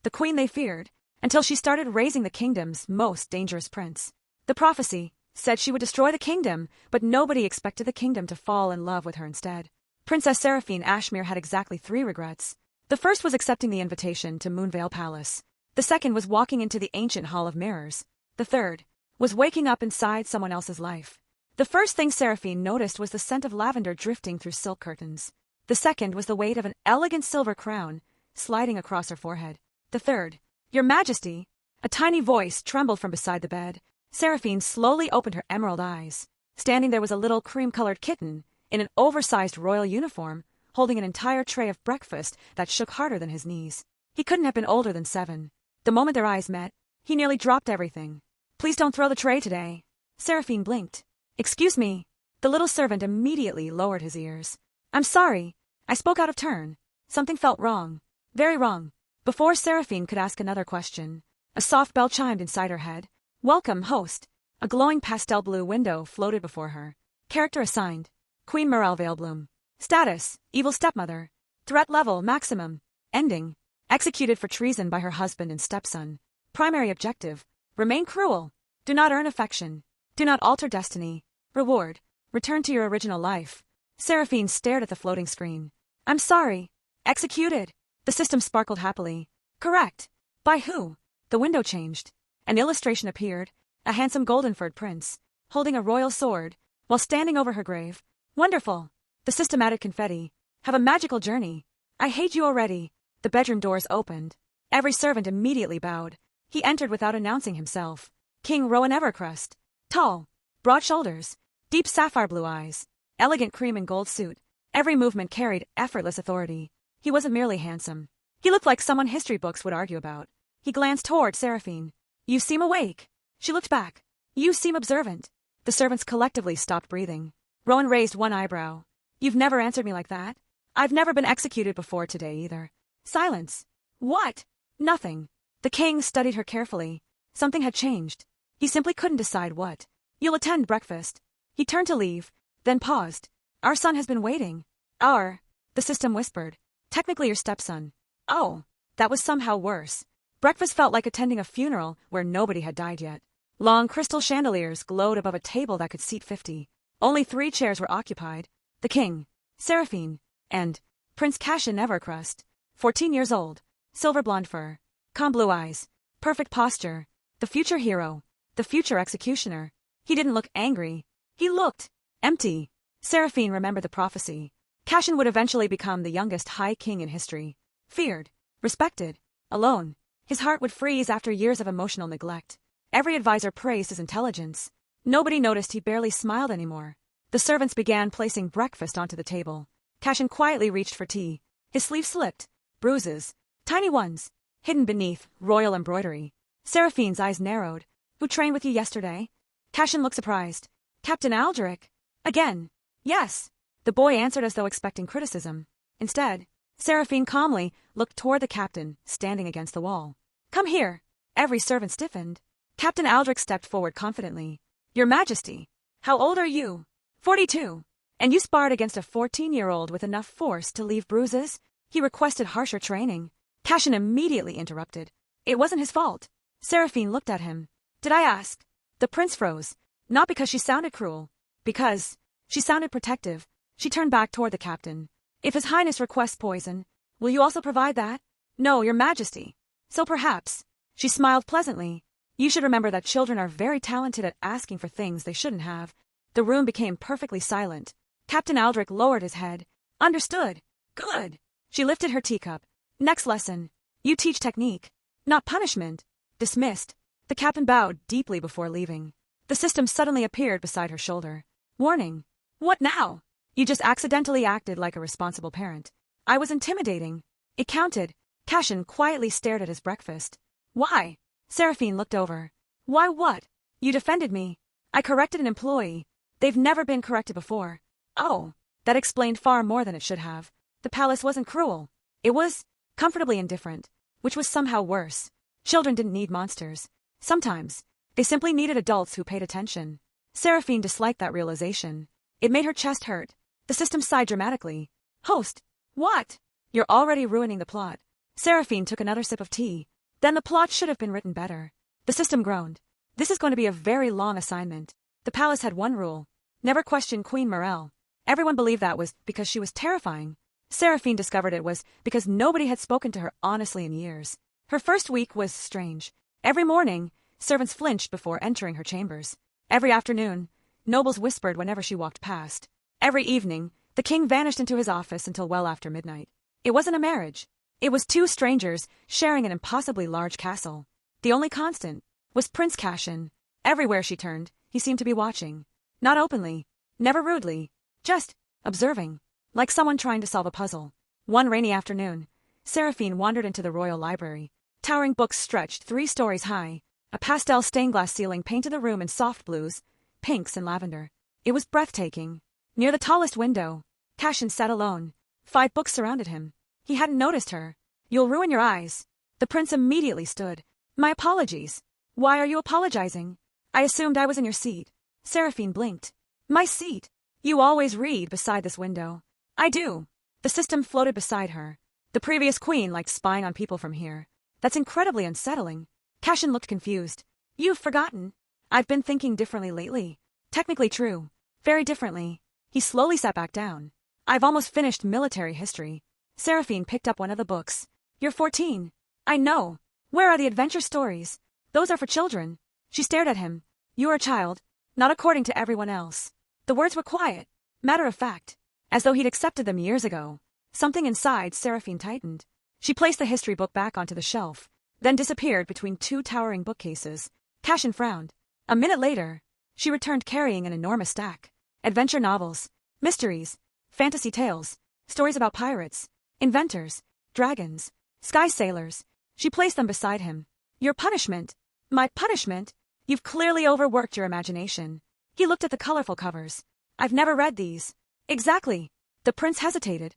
the queen they feared, until she started raising the kingdom's most dangerous prince. The prophecy said she would destroy the kingdom, but nobody expected the kingdom to fall in love with her instead. Princess Seraphine Ashmere had exactly 3 regrets. The first was accepting the invitation to Moonvale Palace. The second was walking into the ancient Hall of Mirrors. The third was waking up inside someone else's life. The first thing Seraphine noticed was the scent of lavender drifting through silk curtains. The second was the weight of an elegant silver crown sliding across her forehead. The third, "Your Majesty," a tiny voice trembled from beside the bed. Seraphine slowly opened her emerald eyes. Standing there was a little cream-colored kitten in an oversized royal uniform, holding an entire tray of breakfast that shook harder than his knees. He couldn't have been older than 7. The moment their eyes met, he nearly dropped everything. "Please don't throw the tray today." Seraphine blinked. "Excuse me." The little servant immediately lowered his ears. "I'm sorry. I spoke out of turn. Something felt wrong. Very wrong." Before Seraphine could ask another question, a soft bell chimed inside her head. "Welcome, host." A glowing pastel blue window floated before her. Character assigned: Queen Morelle Veilbloom. Status: evil stepmother. Threat level: maximum. Ending: executed for treason by her husband and stepson. Primary objective: remain cruel. Do not earn affection. Do not alter destiny. Reward: return to your original life. Seraphine stared at the floating screen. "I'm sorry." Executed. The system sparkled happily. Correct. By who? The window changed. An illustration appeared, a handsome golden-furred prince, holding a royal sword, while standing over her grave. Wonderful. The system added confetti. Have a magical journey. I hate you already. The bedroom doors opened. Every servant immediately bowed. He entered without announcing himself. King Rowan Evercrest. Tall, broad shoulders, deep sapphire blue eyes, elegant cream and gold suit. Every movement carried effortless authority. He wasn't merely handsome. He looked like someone history books would argue about. He glanced toward Seraphine. "You seem awake." She looked back. "You seem observant." The servants collectively stopped breathing. Rowan raised one eyebrow. "You've never answered me like that." "I've never been executed before today either." Silence. "What?" "Nothing." The king studied her carefully. Something had changed. He simply couldn't decide what. "You'll attend breakfast." He turned to leave, then paused. "Our son has been waiting." "Our," the system whispered. "Technically your stepson." Oh, that was somehow worse. Breakfast felt like attending a funeral where nobody had died yet. Long crystal chandeliers glowed above a table that could seat 50. Only 3 chairs were occupied. The king, Seraphine, and Prince Cassian Evercrest, 14 years old, silver blonde fur, calm blue eyes, perfect posture, the future hero, the future executioner. He didn't look angry. He looked empty. Seraphine remembered the prophecy. Cassian would eventually become the youngest high king in history. Feared, respected, alone. His heart would freeze after years of emotional neglect. Every advisor praised his intelligence. Nobody noticed he barely smiled anymore. The servants began placing breakfast onto the table. Cassian quietly reached for tea. His sleeve slipped. Bruises, tiny ones, hidden beneath royal embroidery. Seraphine's eyes narrowed. "Who trained with you yesterday?" Cassian looked surprised. "Captain Aldrich." "Again?" "Yes." The boy answered as though expecting criticism. Instead, Seraphine calmly looked toward the captain, standing against the wall. "Come here." Every servant stiffened. Captain Aldrich stepped forward confidently. "Your Majesty, how old are you?" 42. "And you sparred against a 14-year-old with enough force to leave bruises?" He requested harsher training. Cassian immediately interrupted. It wasn't his fault. Seraphine looked at him. "Did I ask?" The prince froze. Not because she sounded cruel. Because she sounded protective. She turned back toward the captain. "If His Highness requests poison, will you also provide that?" "No, Your Majesty." "So perhaps." She smiled pleasantly. "You should remember that children are very talented at asking for things they shouldn't have." The room became perfectly silent. Captain Aldrich lowered his head. "Understood." "Good." She lifted her teacup. "Next lesson. You teach technique, not punishment." Dismissed. The captain bowed deeply before leaving. The system suddenly appeared beside her shoulder. "Warning." "What now?" "You just accidentally acted like a responsible parent." "I was intimidating." It counted. Cassian quietly stared at his breakfast. "Why?" Seraphine looked over. "Why what?" "You defended me." "I corrected an employee. They've never been corrected before." "Oh." That explained far more than it should have. The palace wasn't cruel. It was comfortably indifferent, which was somehow worse. Children didn't need monsters. Sometimes they simply needed adults who paid attention. Seraphine disliked that realization. It made her chest hurt. The system sighed dramatically. "Host." "What?" "You're already ruining the plot." Seraphine took another sip of tea. Then the plot should have been written better. The system groaned. This is going to be a very long assignment. The palace had one rule. Never question Queen Morel. Everyone believed that was because she was terrifying. Seraphine discovered it was because nobody had spoken to her honestly in years. Her first week was strange. Every morning, servants flinched before entering her chambers. Every afternoon, nobles whispered whenever she walked past. Every evening, the king vanished into his office until well after midnight. It wasn't a marriage. It was two strangers sharing an impossibly large castle. The only constant was Prince Cassian. Everywhere she turned, he seemed to be watching. Not openly, never rudely, just observing, like someone trying to solve a puzzle. One rainy afternoon, Seraphine wandered into the royal library. Towering books stretched 3 stories high. A pastel stained glass ceiling painted the room in soft blues, pinks and lavender. It was breathtaking. Near the tallest window, Cassian sat alone. 5 books surrounded him. He hadn't noticed her. "You'll ruin your eyes." The prince immediately stood. "My apologies." "Why are you apologizing?" "I assumed I was in your seat." Seraphine blinked. "My seat? You always read beside this window." "I do." The system floated beside her. "The previous queen liked spying on people from here. That's incredibly unsettling." Cassian looked confused. "You've forgotten." "I've been thinking differently lately." "Technically true. Very differently." He slowly sat back down. "I've almost finished military history." Seraphine picked up one of the books. "You're 14. I know. Where are the adventure stories? Those are for children." She stared at him. "You're a child. Not according to everyone else." The words were quiet, matter of fact, as though he'd accepted them years ago. Something inside Seraphine tightened. She placed the history book back onto the shelf, then disappeared between 2 towering bookcases. Cassian frowned. A minute later, she returned carrying an enormous stack. Adventure novels, mysteries, fantasy tales, stories about pirates, inventors, dragons, sky sailors. She placed them beside him. "Your punishment." "My punishment? You've clearly overworked your imagination." He looked at the colorful covers. "I've never read these." "Exactly." The prince hesitated.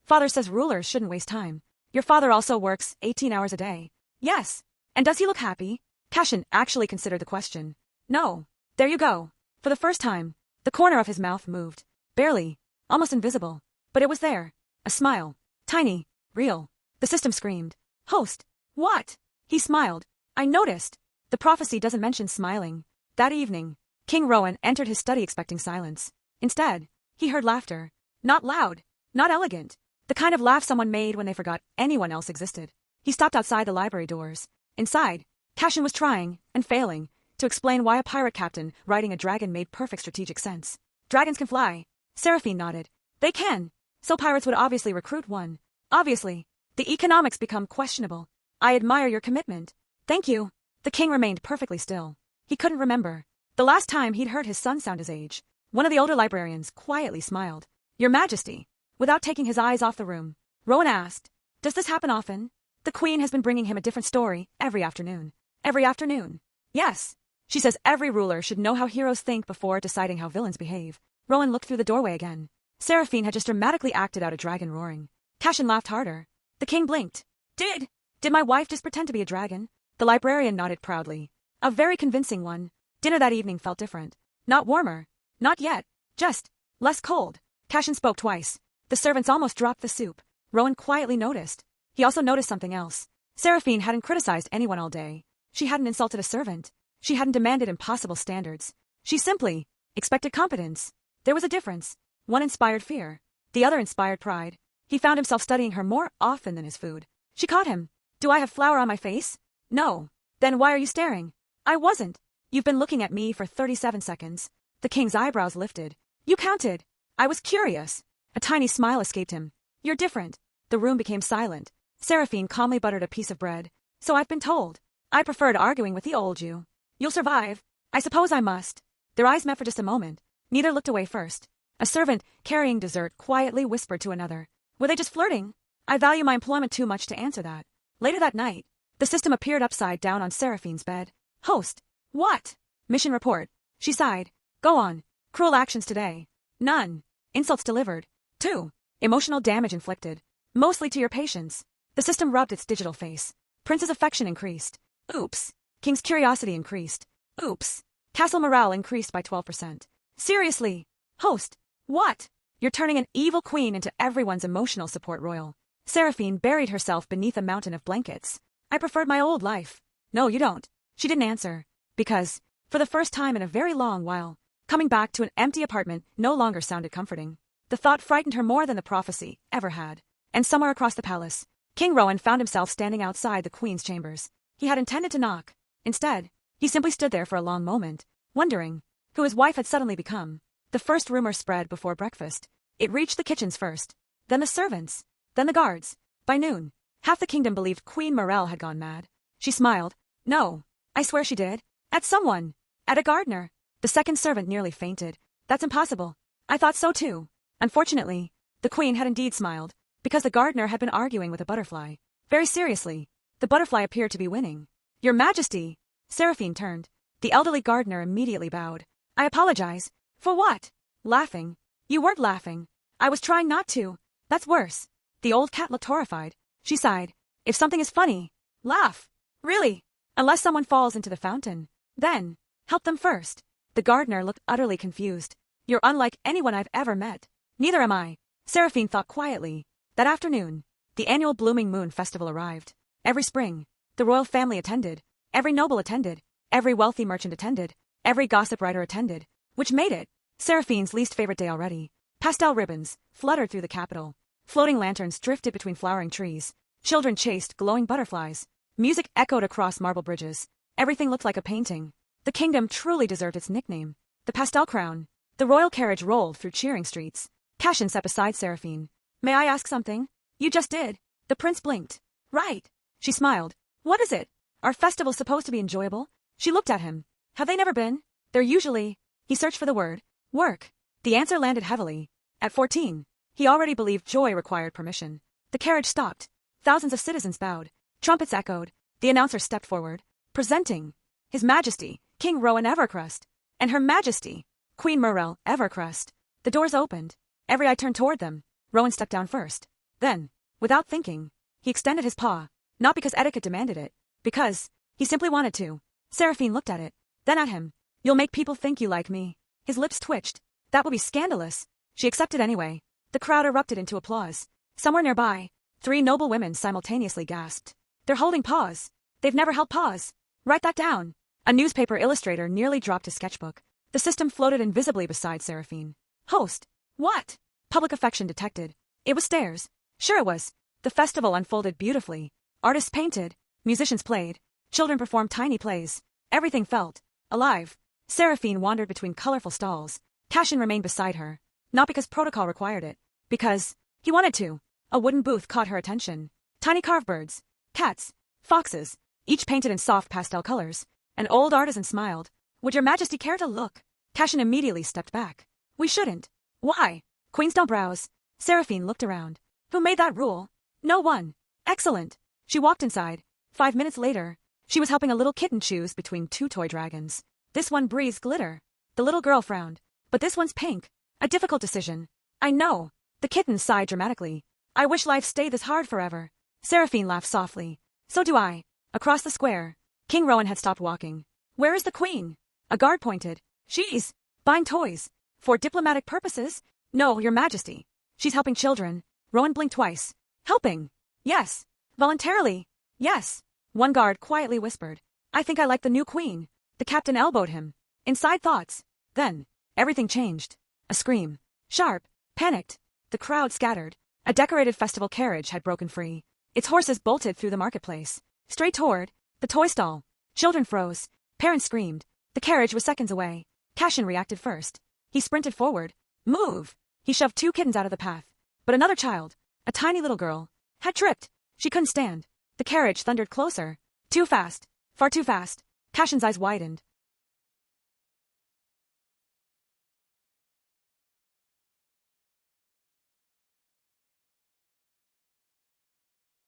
"Father says rulers shouldn't waste time. Your father also works 18 hours a day." "Yes. And does he look happy?" Cassian actually considered the question. "No." "There you go." For the first time, the corner of his mouth moved. Barely. Almost invisible. But it was there. A smile. Tiny. Real. The system screamed. "Host." "What?" He smiled. "I noticed. The prophecy doesn't mention smiling." That evening, King Rowan entered his study expecting silence. Instead, he heard laughter. Not loud. Not elegant. The kind of laugh someone made when they forgot anyone else existed. He stopped outside the library doors. Inside, Cassian was trying, and failing, to explain why a pirate captain riding a dragon made perfect strategic sense. "Dragons can fly." Seraphine nodded. "They can. So pirates would obviously recruit one." "Obviously. The economics become questionable." "I admire your commitment." "Thank you." The king remained perfectly still. He couldn't remember the last time he'd heard his son sound his age. One of the older librarians quietly smiled. "Your Majesty." Without taking his eyes off the room, Rowan asked, "Does this happen often?" "The queen has been bringing him a different story every afternoon." "Every afternoon?" "Yes. She says every ruler should know how heroes think before deciding how villains behave." Rowan looked through the doorway again. Seraphine had just dramatically acted out a dragon roaring. Cassian laughed harder. The king blinked. Did my wife just pretend to be a dragon?" The librarian nodded proudly. "A very convincing one." Dinner that evening felt different. Not warmer. Not yet. Just less cold. Cassian spoke twice. The servants almost dropped the soup. Rowan quietly noticed. He also noticed something else. Seraphine hadn't criticized anyone all day. She hadn't insulted a servant. She hadn't demanded impossible standards. She simply expected competence. There was a difference. One inspired fear. The other inspired pride. He found himself studying her more often than his food. She caught him. "Do I have flour on my face?" "No." "Then why are you staring?" "I wasn't." "You've been looking at me for 37 seconds. The king's eyebrows lifted. "You counted." "I was curious." A tiny smile escaped him. "You're different." The room became silent. Seraphine calmly buttered a piece of bread. "So I've been told. I preferred arguing with the old you." "You'll survive." "I suppose I must." Their eyes met for just a moment. Neither looked away first. A servant carrying dessert quietly whispered to another. Were they just flirting? I value my employment too much to answer that. Later that night, the system appeared upside down on Seraphine's bed. "Host." "What?" "Mission report." She sighed. "Go on. Cruel actions today." "None." "Insults delivered." "2. Emotional damage inflicted. Mostly to your patients." The system rubbed its digital face. Prince's affection increased. "Oops." King's curiosity increased. "Oops." Castle morale increased by 12%. Seriously? Host? What? You're turning an evil queen into everyone's emotional support royal. Seraphine buried herself beneath a mountain of blankets. I preferred my old life. No, you don't. She didn't answer. Because, for the first time in a very long while, coming back to an empty apartment no longer sounded comforting. The thought frightened her more than the prophecy ever had. And somewhere across the palace, King Rowan found himself standing outside the queen's chambers. He had intended to knock. Instead, he simply stood there for a long moment, wondering who his wife had suddenly become. The first rumor spread before breakfast. It reached the kitchens first, then the servants, then the guards. By noon, half the kingdom believed Queen Morel had gone mad. She smiled. No, I swear she did. At someone. At a gardener. The second servant nearly fainted. That's impossible. I thought so too. Unfortunately, the queen had indeed smiled, because the gardener had been arguing with a butterfly. Very seriously, the butterfly appeared to be winning. Your Majesty! Seraphine turned. The elderly gardener immediately bowed. I apologize. For what? Laughing. You weren't laughing. I was trying not to. That's worse. The old cat looked horrified. She sighed. If something is funny, laugh. Really? Unless someone falls into the fountain. Then, help them first. The gardener looked utterly confused. You're unlike anyone I've ever met. Neither am I. Seraphine thought quietly. That afternoon, the annual Blooming Moon Festival arrived. Every spring, the royal family attended. Every noble attended. Every wealthy merchant attended. Every gossip writer attended. Which made it Seraphine's least favorite day already. Pastel ribbons fluttered through the capital. Floating lanterns drifted between flowering trees. Children chased glowing butterflies. Music echoed across marble bridges. Everything looked like a painting. The kingdom truly deserved its nickname. The pastel crown. The royal carriage rolled through cheering streets. Cashin sat beside Seraphine. May I ask something? You just did. The prince blinked. Right. She smiled. What is it? Are festivals supposed to be enjoyable? She looked at him. Have they never been? They're usually... He searched for the word. Work. The answer landed heavily. At 14, he already believed joy required permission. The carriage stopped. Thousands of citizens bowed. Trumpets echoed. The announcer stepped forward. Presenting His Majesty, King Rowan Evercrest, and Her Majesty, Queen Morel Evercrest. The doors opened. Every eye turned toward them. Rowan stepped down first. Then, without thinking, he extended his paw, not because etiquette demanded it, because he simply wanted to. Seraphine looked at it, then at him. You'll make people think you like me. His lips twitched. That would be scandalous. She accepted anyway. The crowd erupted into applause. Somewhere nearby, 3 noble women simultaneously gasped. They're holding paws. They've never held paws. Write that down. A newspaper illustrator nearly dropped his sketchbook. The system floated invisibly beside Seraphine. Host. What? Public affection detected. It was stairs. Sure it was. The festival unfolded beautifully. Artists painted. Musicians played. Children performed tiny plays. Everything felt alive. Seraphine wandered between colorful stalls. Cashin remained beside her. Not because protocol required it. Because he wanted to. A wooden booth caught her attention. Tiny carved birds. Cats. Foxes. Each painted in soft pastel colors. An old artisan smiled. Would your Majesty care to look? Cashin immediately stepped back. We shouldn't. Why? Queens don't browse. Seraphine looked around. Who made that rule? No one. Excellent. She walked inside. 5 minutes later, she was helping a little kitten choose between 2 toy dragons. This one breathes glitter. The little girl frowned. But this one's pink. A difficult decision. I know. The kitten sighed dramatically. I wish life stayed this hard forever. Seraphine laughed softly. So do I. Across the square, King Rowan had stopped walking. Where is the queen? A guard pointed. She's buying toys. For diplomatic purposes? No, your Majesty. She's helping children. Rowan blinked twice. Helping? Yes. Voluntarily? Yes. One guard quietly whispered. I think I like the new queen. The captain elbowed him. Inside thoughts. Then, everything changed. A scream. Sharp. Panicked. The crowd scattered. A decorated festival carriage had broken free. Its horses bolted through the marketplace. Straight toward the toy stall. Children froze. Parents screamed. The carriage was seconds away. Cashin reacted first. He sprinted forward. Move! He shoved 2 kittens out of the path. But another child, a tiny little girl, had tripped. She couldn't stand. The carriage thundered closer. Too fast. Far too fast. Cashin's eyes widened.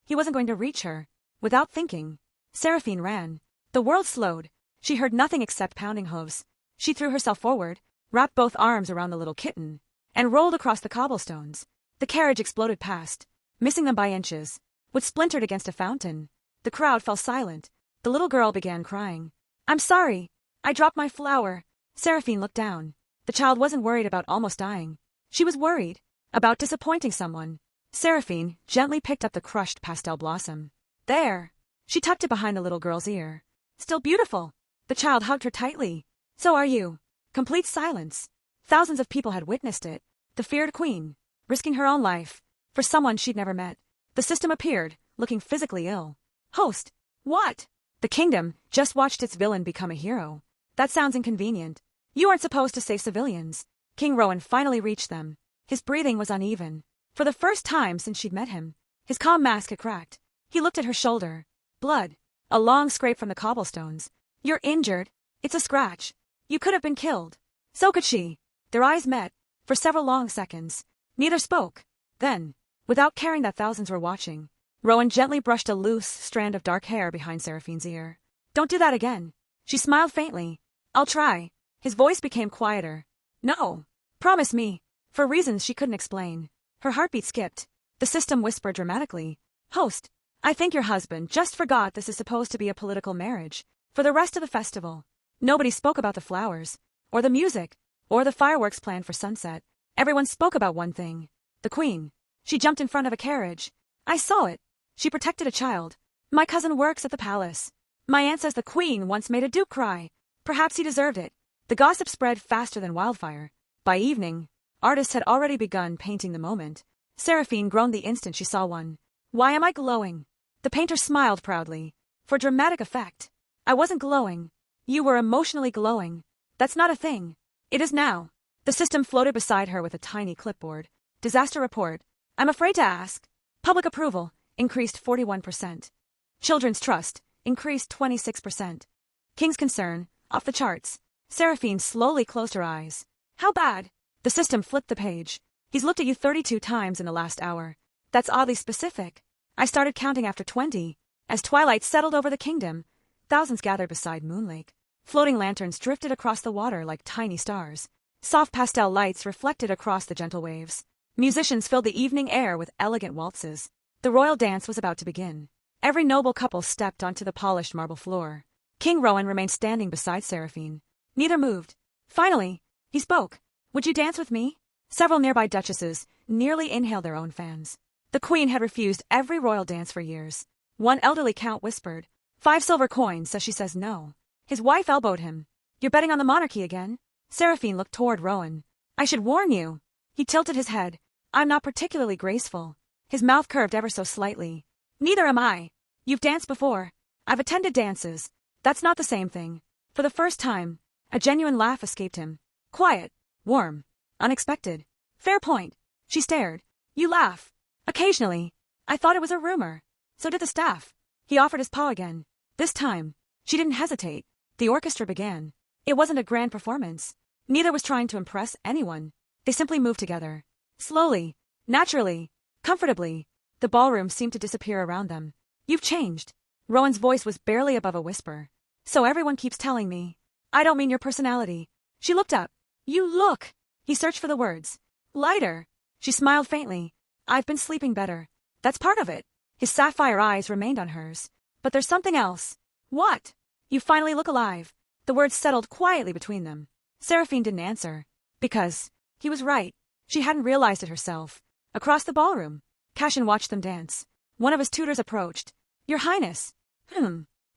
He wasn't going to reach her. Without thinking, Seraphine ran. The world slowed. She heard nothing except pounding hooves. She threw herself forward, wrapped both arms around the little kitten, and rolled across the cobblestones. The carriage exploded past, missing them by inches. Wood splintered against a fountain. The crowd fell silent. The little girl began crying. I'm sorry. I dropped my flower. Seraphine looked down. The child wasn't worried about almost dying. She was worried about disappointing someone. Seraphine gently picked up the crushed pastel blossom. There. She tucked it behind the little girl's ear. Still beautiful. The child hugged her tightly. So are you. Complete silence. Thousands of people had witnessed it. The feared queen, risking her own life, for someone she'd never met. The system appeared, looking physically ill. Host. What? The kingdom just watched its villain become a hero. That sounds inconvenient. You aren't supposed to save civilians. King Rowan finally reached them. His breathing was uneven. For the first time since she'd met him, his calm mask had cracked. He looked at her shoulder. Blood. A long scrape from the cobblestones. You're injured. It's a scratch. You could have been killed. So could she. Their eyes met. For several long seconds. Neither spoke. Then, without caring that thousands were watching, Rowan gently brushed a loose strand of dark hair behind Seraphine's ear. Don't do that again. She smiled faintly. I'll try. His voice became quieter. No. Promise me. For reasons she couldn't explain. Her heartbeat skipped. The system whispered dramatically. Host. I think your husband just forgot this is supposed to be a political marriage. For the rest of the festival, nobody spoke about the flowers, or the music, or the fireworks planned for sunset. Everyone spoke about one thing. The queen. She jumped in front of a carriage. I saw it. She protected a child. My cousin works at the palace. My aunt says the queen once made a duke cry. Perhaps he deserved it. The gossip spread faster than wildfire. By evening, artists had already begun painting the moment. Seraphine groaned the instant she saw one. Why am I glowing? The painter smiled proudly. For dramatic effect. I wasn't glowing. You were emotionally glowing. That's not a thing. It is now. The system floated beside her with a tiny clipboard. Disaster report. I'm afraid to ask. Public approval. Increased 41%. Children's trust. Increased 26%. King's concern. Off the charts. Seraphine slowly closed her eyes. How bad? The system flipped the page. He's looked at you 32 times in the last hour. That's oddly specific. I started counting after 20. As twilight settled over the kingdom, thousands gathered beside Moon Lake. Floating lanterns drifted across the water like tiny stars. Soft pastel lights reflected across the gentle waves. Musicians filled the evening air with elegant waltzes. The royal dance was about to begin. Every noble couple stepped onto the polished marble floor. King Rowan remained standing beside Seraphine. Neither moved. Finally, he spoke. Would you dance with me? Several nearby duchesses nearly inhaled their own fans. The queen had refused every royal dance for years. One elderly count whispered, 5 silver coins, so she says no. His wife elbowed him. You're betting on the monarchy again? Seraphine looked toward Rowan. I should warn you. He tilted his head. I'm not particularly graceful. His mouth curved ever so slightly. Neither am I. You've danced before. I've attended dances. That's not the same thing. For the first time, a genuine laugh escaped him. Quiet. Warm. Unexpected. Fair point. She stared. You laugh. Occasionally. I thought it was a rumor. So did the staff. He offered his paw again. This time, she didn't hesitate. The orchestra began. It wasn't a grand performance. Neither was trying to impress anyone. They simply moved together. Slowly. Naturally. Comfortably. The ballroom seemed to disappear around them. You've changed. Rowan's voice was barely above a whisper. So everyone keeps telling me. I don't mean your personality. She looked up. You look. He searched for the words. Lighter. She smiled faintly. I've been sleeping better. That's part of it. His sapphire eyes remained on hers. But there's something else. What? You finally look alive. The words settled quietly between them. Seraphine didn't answer. Because he was right. She hadn't realized it herself. Across the ballroom, Cashin watched them dance. One of his tutors approached. Your Highness.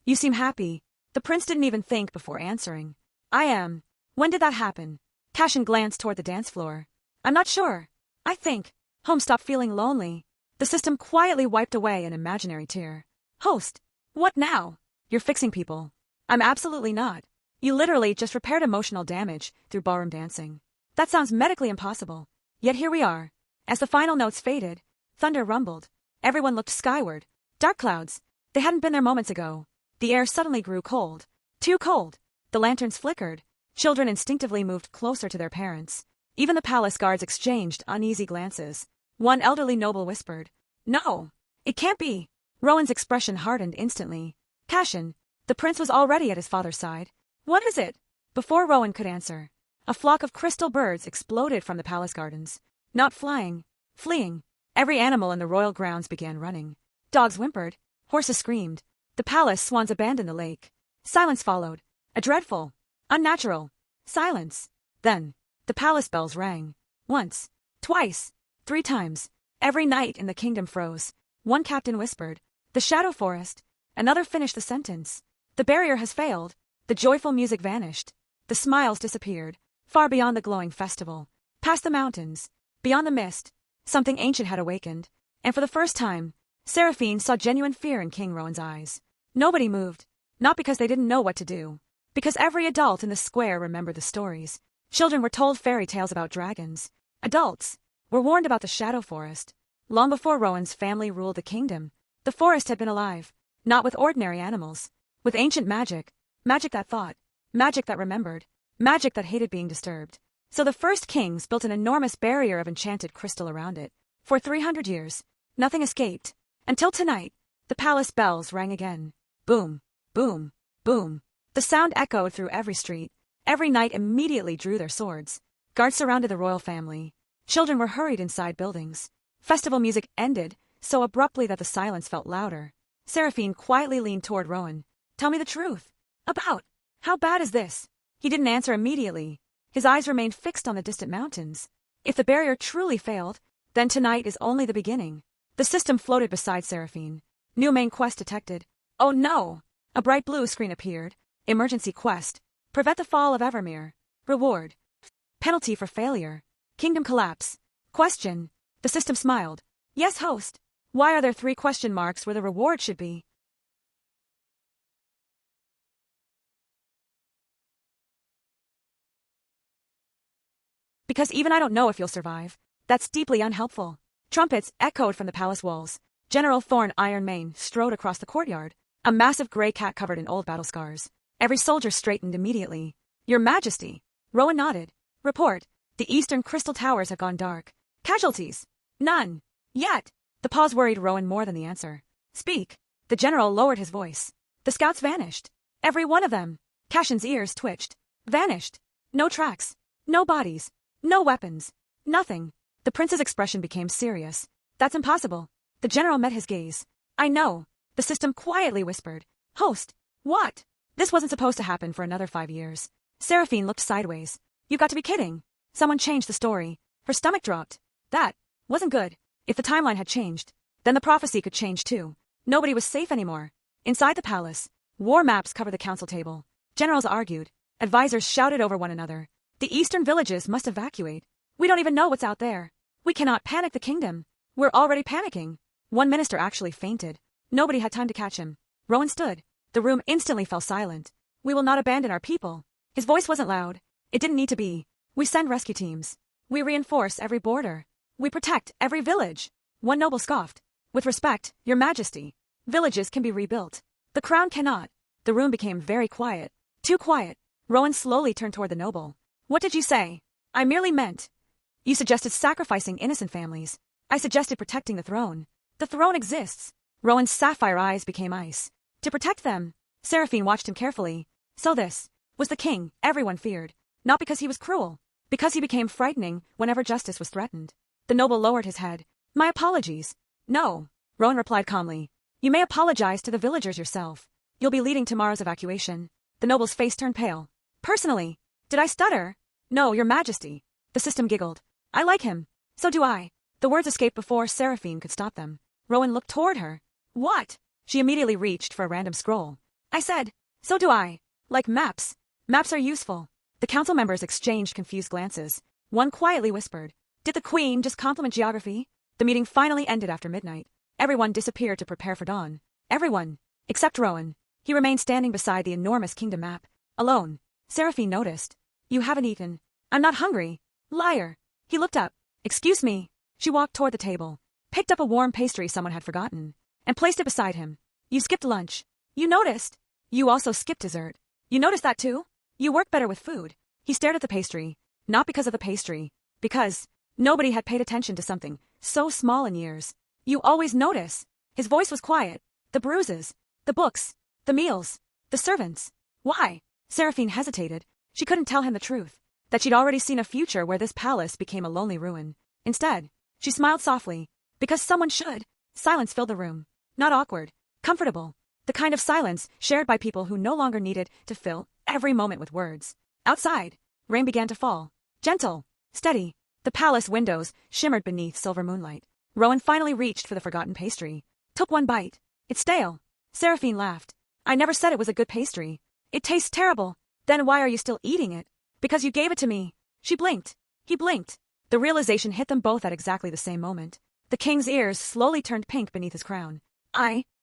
You seem happy. The prince didn't even think before answering. I am. When did that happen? Cashin glanced toward the dance floor. I'm not sure. I think. Home stopped feeling lonely. The system quietly wiped away an imaginary tear. Host. What now? You're fixing people. I'm absolutely not. You literally just repaired emotional damage through ballroom dancing. That sounds medically impossible. Yet here we are. As the final notes faded, thunder rumbled. Everyone looked skyward. Dark clouds. They hadn't been there moments ago. The air suddenly grew cold. Too cold. The lanterns flickered. Children instinctively moved closer to their parents. Even the palace guards exchanged uneasy glances. One elderly noble whispered, No, it can't be. Rowan's expression hardened instantly. Cashin, the prince was already at his father's side. What is it? Before Rowan could answer, a flock of crystal birds exploded from the palace gardens. Not flying, fleeing. Every animal in the royal grounds began running. Dogs whimpered. Horses screamed. The palace swans abandoned the lake. Silence followed. A dreadful, Unnatural. Silence. Then, the palace bells rang. Once. Twice. 3 times. Every night in the kingdom froze. One captain whispered, "The shadow forest." Another finished the sentence. "The barrier has failed." The joyful music vanished. The smiles disappeared. Far beyond the glowing festival. Past the mountains. Beyond the mist. Something ancient had awakened. And for the first time, Seraphine saw genuine fear in King Rowan's eyes. Nobody moved. Not because they didn't know what to do. Because every adult in the square remembered the stories. Children were told fairy tales about dragons. Adults were warned about the shadow forest. Long before Rowan's family ruled the kingdom, the forest had been alive. Not with ordinary animals. With ancient magic. Magic that thought. Magic that remembered. Magic that hated being disturbed. So the first kings built an enormous barrier of enchanted crystal around it. For 300 years, nothing escaped. Until tonight, the palace bells rang again. Boom, boom, boom. The sound echoed through every street. Every knight immediately drew their swords. Guards surrounded the royal family. Children were hurried inside buildings. Festival music ended, so abruptly that the silence felt louder. Seraphine quietly leaned toward Rowan. "Tell me the truth. About. How bad is this?" He didn't answer immediately. His eyes remained fixed on the distant mountains. If the barrier truly failed, then tonight is only the beginning. The system floated beside Seraphine. New main quest detected. Oh no! A bright blue screen appeared. Emergency quest. Prevent the fall of Evermere. Reward. Penalty for failure. Kingdom collapse. Question. The system smiled. Yes, host. Why are there 3 question marks where the reward should be? Because even I don't know if you'll survive. That's deeply unhelpful. Trumpets echoed from the palace walls. General Thorn Ironmane strode across the courtyard, a massive gray cat covered in old battle scars. Every soldier straightened immediately. Your Majesty. Rowan nodded. Report. The eastern crystal towers have gone dark. Casualties. None. Yet. The pause worried Rowan more than the answer. Speak. The general lowered his voice. The scouts vanished. Every one of them. Cashin's ears twitched. Vanished. No tracks. No bodies. No weapons. Nothing. The prince's expression became serious. That's impossible. The general met his gaze. I know. The system quietly whispered. Host. What? This wasn't supposed to happen for another 5 years. Seraphine looked sideways. You've got to be kidding. Someone changed the story. Her stomach dropped. That wasn't good. If the timeline had changed, then the prophecy could change too. Nobody was safe anymore. Inside the palace, war maps covered the council table. Generals argued. Advisors shouted over one another. The eastern villages must evacuate. We don't even know what's out there. We cannot panic the kingdom. We're already panicking. One minister actually fainted. Nobody had time to catch him. Rowan stood. The room instantly fell silent. We will not abandon our people. His voice wasn't loud. It didn't need to be. We send rescue teams. We reinforce every border. We protect every village. One noble scoffed. With respect, Your Majesty. Villages can be rebuilt. The crown cannot. The room became very quiet. Too quiet. Rowan slowly turned toward the noble. What did you say? I merely meant. You suggested sacrificing innocent families. I suggested protecting the throne. The throne exists. Rowan's sapphire eyes became ice. To protect them. Seraphine watched him carefully. So this was the king everyone feared. Not because he was cruel. Because he became frightening whenever justice was threatened. The noble lowered his head. My apologies. No. Rowan replied calmly. You may apologize to the villagers yourself. You'll be leading tomorrow's evacuation. The noble's face turned pale. Personally. Did I stutter? No, Your Majesty. The system giggled. I like him. So do I. The words escaped before Seraphine could stop them. Rowan looked toward her. What? She immediately reached for a random scroll. I said, so do I. Like maps. Maps are useful. The council members exchanged confused glances. One quietly whispered, did the queen just compliment geography? The meeting finally ended after midnight. Everyone disappeared to prepare for dawn. Everyone. Except Rowan. He remained standing beside the enormous kingdom map. Alone. Seraphine noticed. You haven't eaten. I'm not hungry. Liar. He looked up. Excuse me. She walked toward the table, picked up a warm pastry someone had forgotten, and placed it beside him. You skipped lunch. You noticed. You also skipped dessert. You noticed that too? You work better with food. He stared at the pastry. Not because of the pastry. Because nobody had paid attention to something so small in years. You always notice. His voice was quiet. The bruises. The books. The meals. The servants. Why? Seraphine hesitated. She couldn't tell him the truth. That she'd already seen a future where this palace became a lonely ruin. Instead, she smiled softly. Because someone should. Silence filled the room. Not awkward. Comfortable. The kind of silence shared by people who no longer needed to fill every moment with words. Outside, rain began to fall. Gentle, steady. The palace windows shimmered beneath silver moonlight. Rowan finally reached for the forgotten pastry. Took one bite. It's stale. Seraphine laughed. I never said it was a good pastry. It tastes terrible. Then why are you still eating it? Because you gave it to me. She blinked. He blinked. The realization hit them both at exactly the same moment. The king's ears slowly turned pink beneath his crown.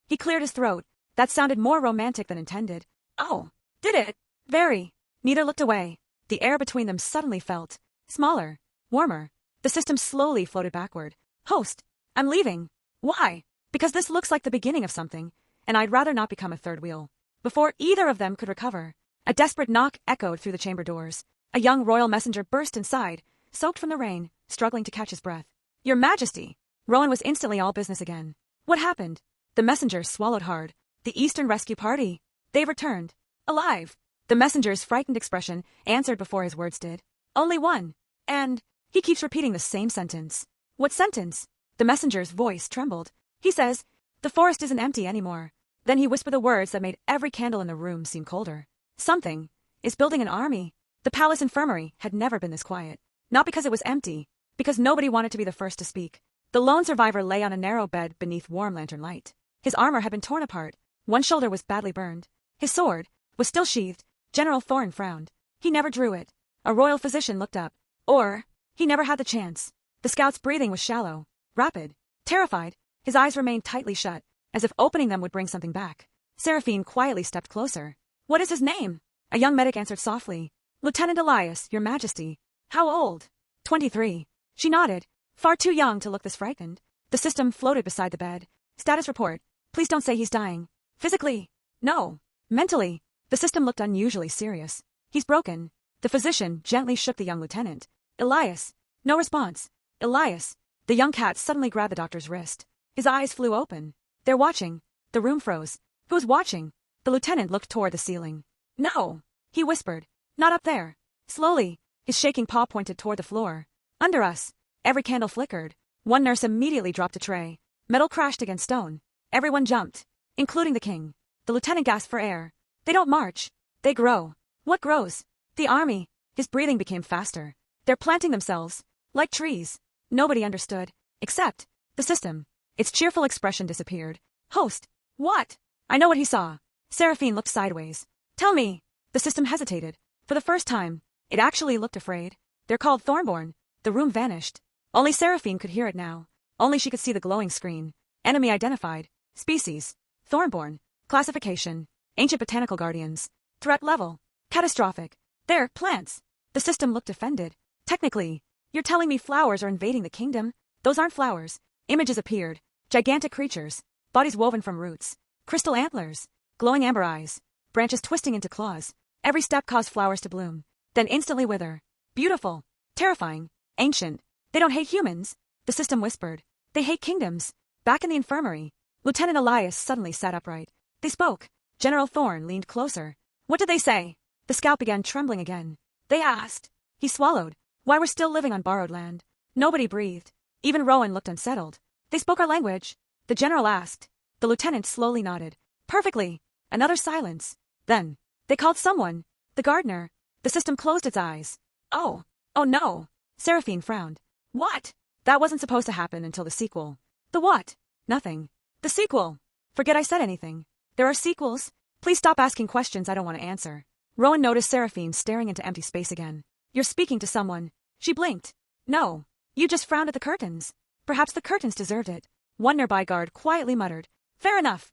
He cleared his throat. That sounded more romantic than intended. Oh, did it? Very. Neither looked away. The air between them suddenly felt smaller, warmer. The system slowly floated backward. Host, I'm leaving. Why? Because this looks like the beginning of something, and I'd rather not become a third wheel. Before either of them could recover, a desperate knock echoed through the chamber doors. A young royal messenger burst inside, soaked from the rain, struggling to catch his breath. Your Majesty! Rowan was instantly all business again. What happened? The messenger swallowed hard. The Eastern Rescue Party. They've returned. Alive. The messenger's frightened expression answered before his words did. Only one. And he keeps repeating the same sentence. What sentence? The messenger's voice trembled. He says, the forest isn't empty anymore. Then he whispered the words that made every candle in the room seem colder. Something is building an army. The palace infirmary had never been this quiet. Not because it was empty, because nobody wanted to be the first to speak. The lone survivor lay on a narrow bed beneath warm lantern light. His armor had been torn apart. One shoulder was badly burned. His sword was still sheathed. General Thorne frowned. He never drew it. A royal physician looked up. Or he never had the chance. The scout's breathing was shallow, rapid, terrified. His eyes remained tightly shut, as if opening them would bring something back. Seraphine quietly stepped closer. What is his name? A young medic answered softly. Lieutenant Elias, Your Majesty. How old? 23. She nodded. Far too young to look this frightened. The system floated beside the bed. Status report. Please don't say he's dying. Physically. No. Mentally. The system looked unusually serious. He's broken. The physician gently shook the young lieutenant. Elias. No response. Elias. The young cat suddenly grabbed the doctor's wrist. His eyes flew open. They're watching. The room froze. Who's watching? The lieutenant looked toward the ceiling. No. He whispered. Not up there. Slowly. His shaking paw pointed toward the floor. Under us. Every candle flickered. One nurse immediately dropped a tray. Metal crashed against stone. Everyone jumped, including the king. The lieutenant gasped for air. They don't march. They grow. What grows? The army. His breathing became faster. They're planting themselves. Like trees. Nobody understood. Except the system. Its cheerful expression disappeared. Host. What? I know what he saw. Seraphine looked sideways. Tell me. The system hesitated. For the first time, it actually looked afraid. They're called Thornborn. The room vanished. Only Seraphine could hear it now. Only she could see the glowing screen. Enemy identified. Species. Thornborn. Classification. Ancient botanical guardians. Threat level. Catastrophic. They're plants. The system looked offended. Technically, you're telling me flowers are invading the kingdom? Those aren't flowers. Images appeared. Gigantic creatures. Bodies woven from roots. Crystal antlers. Glowing amber eyes. Branches twisting into claws. Every step caused flowers to bloom. Then instantly wither. Beautiful. Terrifying. Ancient. They don't hate humans. The system whispered. They hate kingdoms. Back in the infirmary. Lieutenant Elias suddenly sat upright. They spoke. General Thorne leaned closer. What did they say? The scout began trembling again. They asked. He swallowed. Why we're still living on borrowed land. Nobody breathed. Even Rowan looked unsettled. They spoke our language. The general asked. The lieutenant slowly nodded. Perfectly. Another silence. Then, they called someone. The gardener. The system closed its eyes. Oh. Oh no. Seraphine frowned. What? That wasn't supposed to happen until the sequel. The what? Nothing. The sequel. Forget I said anything. There are sequels. Please stop asking questions I don't want to answer. Rowan noticed Seraphine staring into empty space again. You're speaking to someone. She blinked. No. You just frowned at the curtains. Perhaps the curtains deserved it. One nearby guard quietly muttered. Fair enough.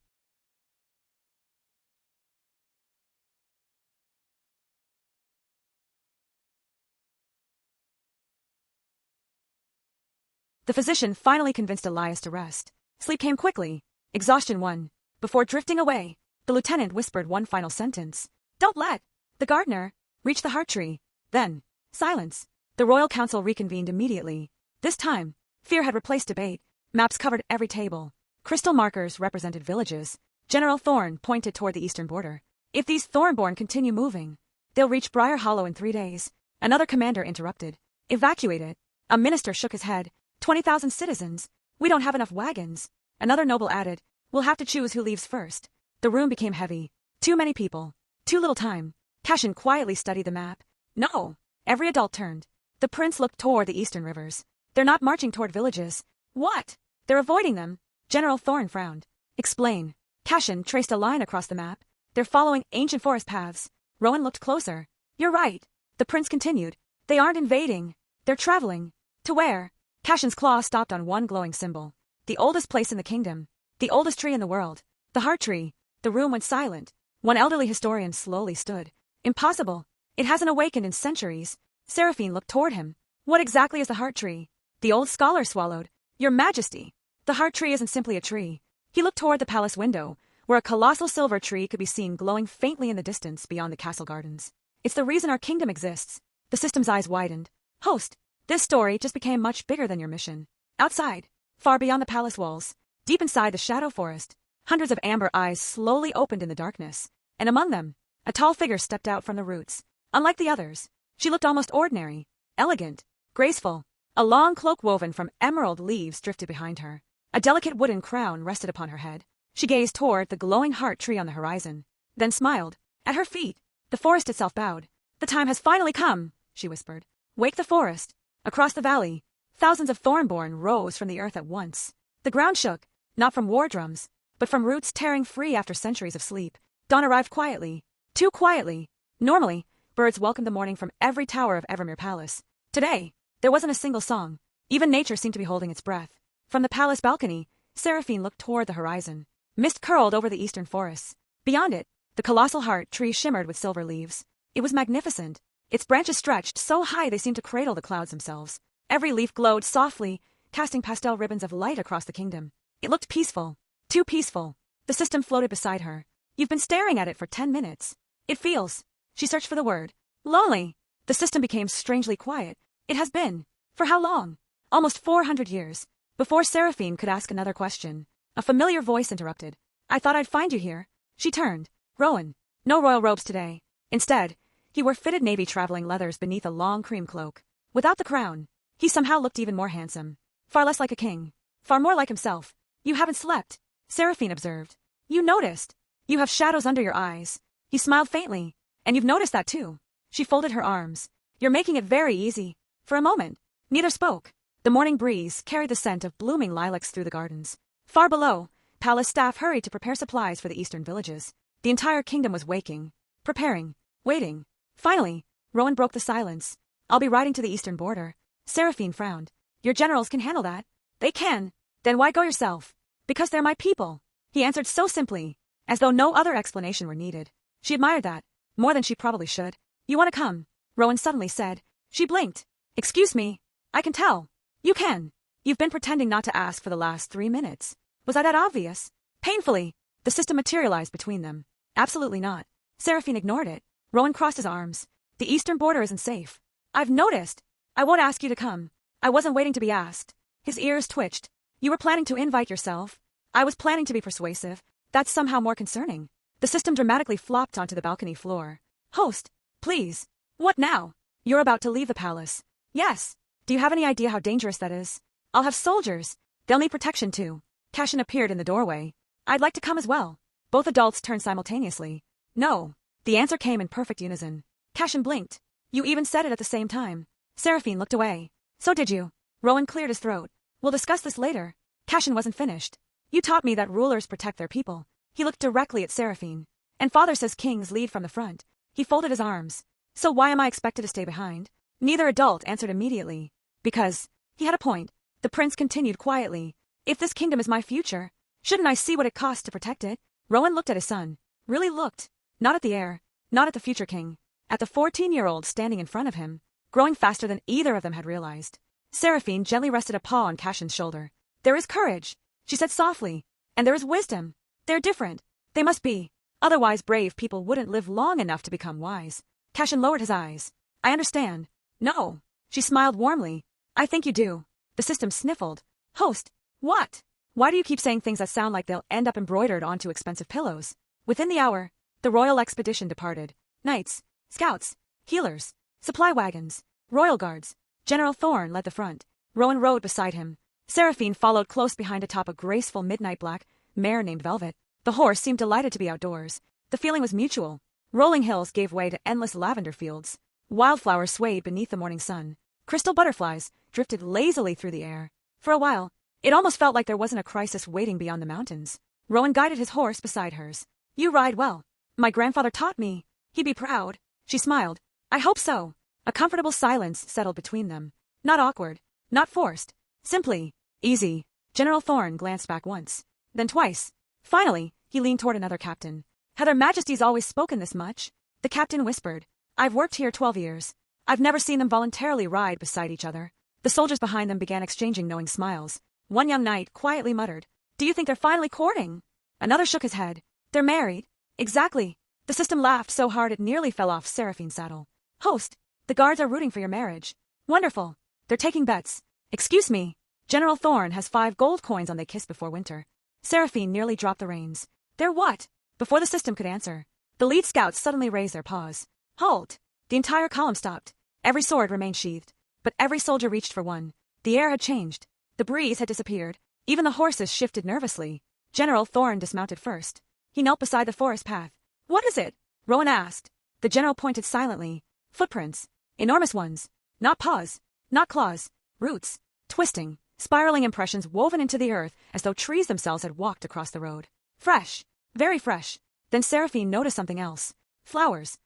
The physician finally convinced Elias to rest. Sleep came quickly. Exhaustion won. Before drifting away, the lieutenant whispered one final sentence. Don't let the gardener reach the heart tree. Then, silence. The royal council reconvened immediately. This time, fear had replaced debate. Maps covered every table. Crystal markers represented villages. General Thorne pointed toward the eastern border. If these Thornborn continue moving, they'll reach Briar Hollow in 3 days. Another commander interrupted. Evacuate it. A minister shook his head. 20,000 citizens. We don't have enough wagons. Another noble added. We'll have to choose who leaves first. The room became heavy. Too many people. Too little time. Cashin quietly studied the map. No. Every adult turned. The prince looked toward the eastern rivers. They're not marching toward villages. What? They're avoiding them. General Thorne frowned. Explain. Cashin traced a line across the map. They're following ancient forest paths. Rowan looked closer. You're right. The prince continued. They aren't invading. They're traveling. To where? Cashin's claw stopped on one glowing symbol. The oldest place in the kingdom. The oldest tree in the world. The heart tree. The room went silent. One elderly historian slowly stood. Impossible. It hasn't awakened in centuries. Seraphine looked toward him. What exactly is the heart tree? The old scholar swallowed. Your Majesty. The heart tree isn't simply a tree. He looked toward the palace window, where a colossal silver tree could be seen glowing faintly in the distance beyond the castle gardens. It's the reason our kingdom exists. The system's eyes widened. Host, this story just became much bigger than your mission. Outside, far beyond the palace walls, deep inside the shadow forest, hundreds of amber eyes slowly opened in the darkness, and among them, a tall figure stepped out from the roots. Unlike the others, she looked almost ordinary, elegant, graceful. A long cloak woven from emerald leaves drifted behind her. A delicate wooden crown rested upon her head. She gazed toward the glowing heart tree on the horizon, then smiled. At her feet, the forest itself bowed. The time has finally come, she whispered. Wake the forest. Across the valley, thousands of thornborn rose from the earth at once. The ground shook, not from war drums, but from roots tearing free after centuries of sleep. Dawn arrived quietly. Too quietly. Normally, birds welcomed the morning from every tower of Evermere Palace. Today, there wasn't a single song. Even nature seemed to be holding its breath. From the palace balcony, Seraphine looked toward the horizon. Mist curled over the eastern forests. Beyond it, the colossal heart tree shimmered with silver leaves. It was magnificent. Its branches stretched so high they seemed to cradle the clouds themselves. Every leaf glowed softly, casting pastel ribbons of light across the kingdom. It looked peaceful. Too peaceful. The system floated beside her. You've been staring at it for 10 minutes. It feels. She searched for the word. Lonely. The system became strangely quiet. It has been. For how long? Almost 400 years. Before Seraphine could ask another question, a familiar voice interrupted. I thought I'd find you here. She turned. Rowan. No royal robes today. Instead, he wore fitted navy traveling leathers beneath a long cream cloak. Without the crown, he somehow looked even more handsome. Far less like a king. Far more like himself. You haven't slept, Seraphine observed. You noticed. You have shadows under your eyes. He smiled faintly. And you've noticed that too. She folded her arms. You're making it very easy. For a moment, neither spoke. The morning breeze carried the scent of blooming lilacs through the gardens. Far below, palace staff hurried to prepare supplies for the eastern villages. The entire kingdom was waking, preparing, waiting. Finally, Rowan broke the silence. I'll be riding to the eastern border. Seraphine frowned. Your generals can handle that. They can. Then why go yourself? Because they're my people. He answered so simply, as though no other explanation were needed. She admired that, more than she probably should. You want to come? Rowan suddenly said. She blinked. Excuse me. I can tell. You can. You've been pretending not to ask for the last 3 minutes. Was I that obvious? Painfully, the system materialized between them. Absolutely not. Seraphine ignored it. Rowan crossed his arms. The eastern border isn't safe. I've noticed. I won't ask you to come. I wasn't waiting to be asked. His ears twitched. You were planning to invite yourself. I was planning to be persuasive. That's somehow more concerning. The system dramatically flopped onto the balcony floor. Host, please. What now? You're about to leave the palace. Yes. Do you have any idea how dangerous that is? I'll have soldiers. They'll need protection too. Cashin appeared in the doorway. I'd like to come as well. Both adults turned simultaneously. No. The answer came in perfect unison. Cashin blinked. You even said it at the same time. Seraphine looked away. So did you. Rowan cleared his throat. We'll discuss this later. Cashin wasn't finished. You taught me that rulers protect their people. He looked directly at Seraphine. And father says kings lead from the front. He folded his arms. So why am I expected to stay behind? Neither adult answered immediately. Because. He had a point. The prince continued quietly. If this kingdom is my future, shouldn't I see what it costs to protect it? Rowan looked at his son. Really looked. Not at the heir. Not at the future king. At the 14-year-old standing in front of him, growing faster than either of them had realized. Seraphine gently rested a paw on Cashin's shoulder. There is courage, she said softly. And there is wisdom. They're different. They must be. Otherwise brave people wouldn't live long enough to become wise. Cashin lowered his eyes. I understand. No. She smiled warmly. I think you do. The system sniffled. Host, what? Why do you keep saying things that sound like they'll end up embroidered onto expensive pillows? Within the hour, the royal expedition departed. Knights, scouts, healers, supply wagons, royal guards. General Thorne led the front. Rowan rode beside him. Seraphine followed close behind atop a graceful midnight black mare named Velvet. The horse seemed delighted to be outdoors. The feeling was mutual. Rolling hills gave way to endless lavender fields. Wildflowers swayed beneath the morning sun. Crystal butterflies drifted lazily through the air. For a while, it almost felt like there wasn't a crisis waiting beyond the mountains. Rowan guided his horse beside hers. You ride well. My grandfather taught me. He'd be proud. She smiled. I hope so. A comfortable silence settled between them. Not awkward. Not forced. Simply easy. General Thorne glanced back once. Then twice. Finally, he leaned toward another captain. Have their majesties always spoken this much? The captain whispered. I've worked here 12 years. I've never seen them voluntarily ride beside each other. The soldiers behind them began exchanging knowing smiles. One young knight quietly muttered. Do you think they're finally courting? Another shook his head. They're married. Exactly. The system laughed so hard it nearly fell off Seraphine's saddle. Host, the guards are rooting for your marriage. Wonderful. They're taking bets. Excuse me. General Thorne has 5 gold coins on they kiss before winter. Seraphine nearly dropped the reins. They're what? Before the system could answer, the lead scouts suddenly raised their paws. Halt! The entire column stopped. Every sword remained sheathed, but every soldier reached for one. The air had changed. The breeze had disappeared. Even the horses shifted nervously. General Thorne dismounted first. He knelt beside the forest path. What is it? Rowan asked. The general pointed silently. Footprints. Enormous ones. Not paws. Not claws. Roots. Twisting, spiraling impressions woven into the earth as though trees themselves had walked across the road. Fresh. Very fresh. Then Seraphine noticed something else. Flowers.